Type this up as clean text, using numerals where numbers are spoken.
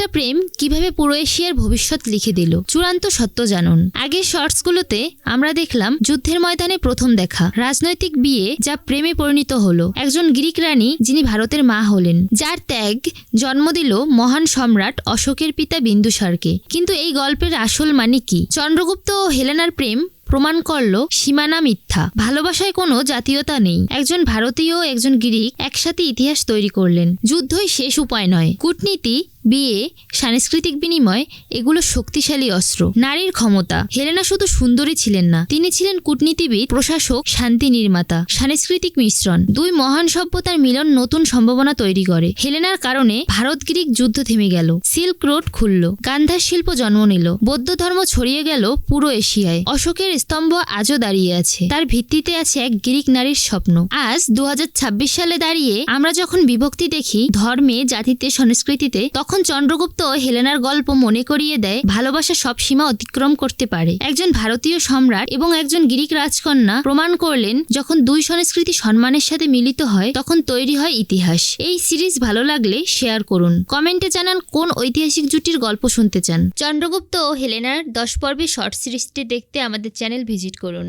একটা প্রেম কিভাবে পুরো এশিয়ার ভবিষ্যৎ লিখে দিল, চূড়ান্ত সত্য জানুন। আগের শর্টসগুলোতে আমরা দেখলাম যুদ্ধের ময়দানে প্রথম দেখা, রাজনৈতিক বিয়ে যা প্রেমে পরিণত হলো, একজন গ্রিক রানী যিনি ভারতের মা হলেন, যার ত্যাগ জন্ম দিল মহান সম্রাট অশোকের পিতা বিন্দুসারকে। কিন্তু এই গল্পের আসল মানে কি? চন্দ্রগুপ্ত ও হেলেনার প্রেম প্রমাণ করল সীমানা মিথ্যা, ভালোবাসায় কোনো জাতীয়তা নেই। একজন ভারতীয় ও একজন গ্রিক একসাথে ইতিহাস তৈরি করলেন। যুদ্ধই শেষ উপায় নয়, কূটনীতি, বিয়ে, সাংস্কৃতিক বিনিময় এগুলো শক্তিশালী অস্ত্র। নারীর ক্ষমতা। হেলেনা শুধু সুন্দরী ছিলেন না, তিনি ছিলেন কূটনীতিবিদ, প্রশাসক, শান্তি নির্মাতা। সাংস্কৃতিক মিশ্রণ। দুই মহান সভ্যতার মিলন নতুন সম্ভাবনা তৈরি করে। হেলেনার কারণে ভারত গ্রিক যুদ্ধ থেমে গেল, সিল্ক রোড খুলল, গান্ধার শিল্প জন্ম নিল, বৌদ্ধ ধর্ম ছড়িয়ে গেল পুরো এশিয়ায়। অশোকের স্তম্ভ আজও দাঁড়িয়ে আছে, তার ভিত্তিতে আছে এক গ্রিক নারীর স্বপ্ন। আজ 2026 সালে দাঁড়িয়ে আমরা যখন বিভক্তি দেখি ধর্মে, জাতিতে, সংস্কৃতিতে, তখন চন্দ্রগুপ্ত ও হেলেনার গল্প মনে করিয়ে দেয় ভালোবাসা সব সীমা অতিক্রম করতে পারে। একজন ভারতীয় সম্রাট এবং একজন গ্রিক রাজকন্যা প্রমাণ করলেন যখন দুই সংস্কৃতি সম্মানের সাথে মিলিত হয় তখন তৈরি হয় ইতিহাস। এই সিরিজ ভালো লাগলে শেয়ার করুন, কমেন্টে জানান কোন ঐতিহাসিক জুটির গল্প শুনতে চান। চন্দ্রগুপ্ত ও হেলেনার 10 পর্বের শর্ট সিরিজটি দেখতে আমাদের চ্যানেল ভিজিট করুন।